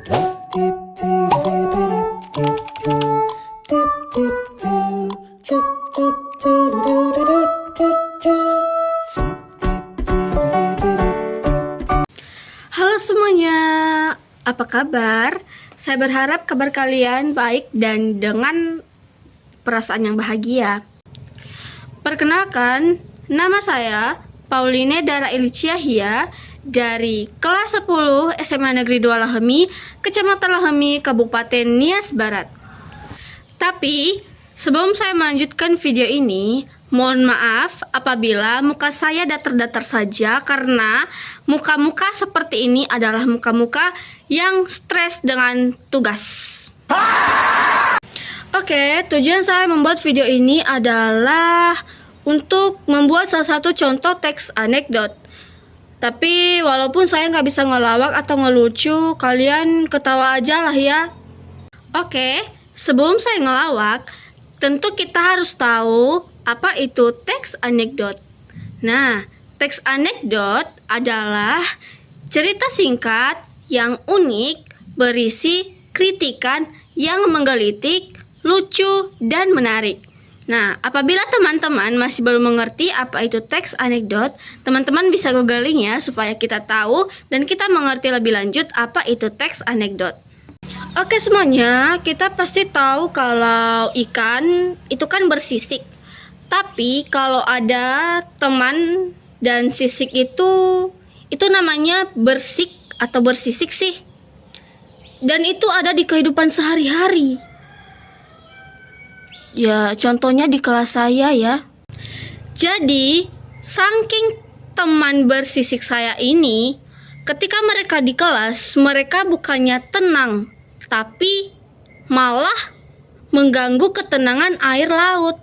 Halo semuanya, apa kabar? Saya berharap kabar kalian baik dan dengan perasaan yang bahagia. Perkenalkan, nama saya Pauline Dara Iliciahia dari kelas 10 SMA Negeri 2 Lahemi, Kecamatan Lahemi, Kabupaten Nias Barat. Tapi, sebelum saya melanjutkan video ini, mohon maaf apabila muka saya datar-datar saja karena muka-muka seperti ini adalah muka-muka yang stres dengan tugas. Oke, tujuan saya membuat video ini adalah untuk membuat salah satu contoh teks anekdot. Tapi walaupun saya nggak bisa ngelawak atau ngelucu, kalian ketawa aja lah ya. Oke, sebelum saya ngelawak, tentu kita harus tahu apa itu teks anekdot. Nah, teks anekdot adalah cerita singkat yang unik, berisi kritikan yang menggelitik, lucu, dan menarik. Nah, apabila teman-teman masih belum mengerti apa itu teks anekdot, teman-teman bisa googling ya supaya kita tahu dan kita mengerti lebih lanjut apa itu teks anekdot. Oke semuanya, kita pasti tahu kalau ikan itu kan bersisik. Tapi kalau ada teman dan sisik itu namanya bersik atau bersisik sih. Dan itu ada di kehidupan sehari-hari. Ya, contohnya di kelas saya ya. Jadi, saking teman bersisik saya ini, ketika mereka di kelas, mereka bukannya tenang, tapi malah mengganggu ketenangan air laut.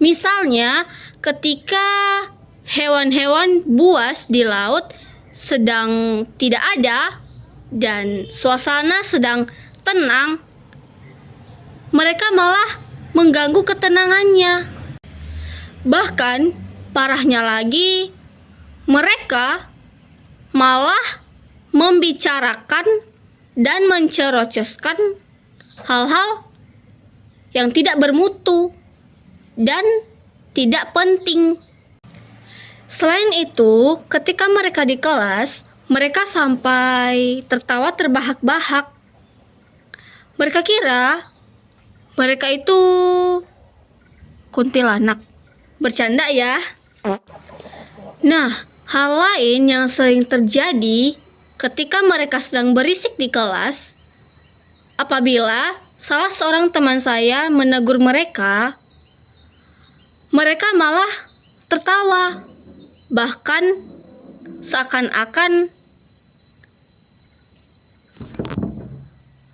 Misalnya, ketika hewan-hewan buas di laut sedang tidak ada dan suasana sedang tenang, mereka malah mengganggu ketenangannya. Bahkan parahnya lagi, mereka malah membicarakan dan mencerocoskan hal-hal yang tidak bermutu dan tidak penting. Selain itu, ketika mereka di kelas, mereka sampai tertawa terbahak-bahak. Mereka kira mereka itu kuntilanak. Bercanda ya. Nah, hal lain yang sering terjadi ketika mereka sedang berisik di kelas, apabila salah seorang teman saya menegur mereka, mereka malah tertawa. Bahkan seakan-akan,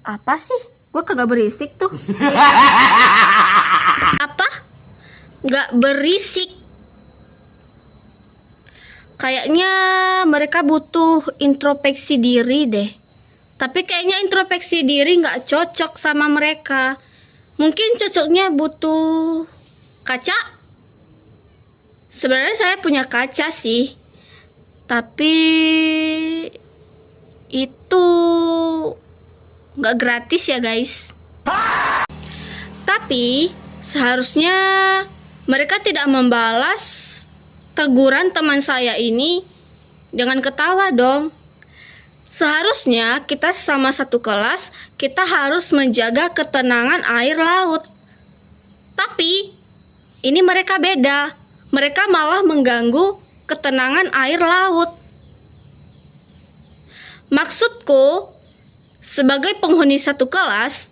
apa sih? Gue kagak berisik tuh. Apa? Gak berisik. Kayaknya mereka butuh introspeksi diri deh. Tapi kayaknya introspeksi diri gak cocok sama mereka. Mungkin cocoknya butuh kaca. Sebenarnya saya punya kaca sih. Tapi itu nggak gratis ya guys. Tapi seharusnya mereka tidak membalas teguran teman saya ini dengan ketawa dong. Seharusnya kita sama satu kelas, kita harus menjaga ketenangan air laut. Tapi ini mereka beda. Mereka malah mengganggu ketenangan air laut. Maksudku, sebagai penghuni satu kelas,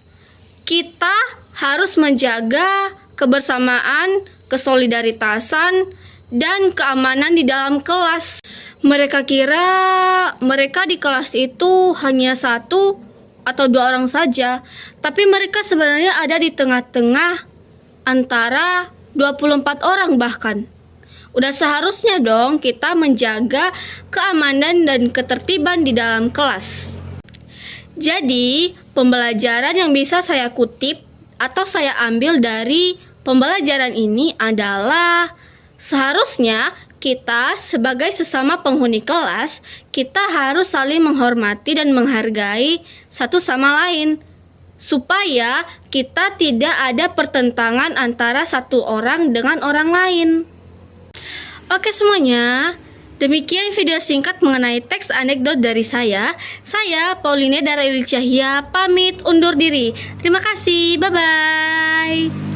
kita harus menjaga kebersamaan, kesolidaritasan, dan keamanan di dalam kelas. Mereka kira mereka di kelas itu hanya satu atau dua orang saja, tapi mereka sebenarnya ada di tengah-tengah antara 24 orang bahkan. Udah seharusnya dong kita menjaga keamanan dan ketertiban di dalam kelas. Jadi, pembelajaran yang bisa saya kutip atau saya ambil dari pembelajaran ini adalah seharusnya kita sebagai sesama penghuni kelas, kita harus saling menghormati dan menghargai satu sama lain, supaya kita tidak ada pertentangan antara satu orang dengan orang lain. Oke semuanya, demikian video singkat mengenai teks anekdot dari saya. Saya, Pauline Dara Ilicahya, pamit undur diri. Terima kasih, bye-bye.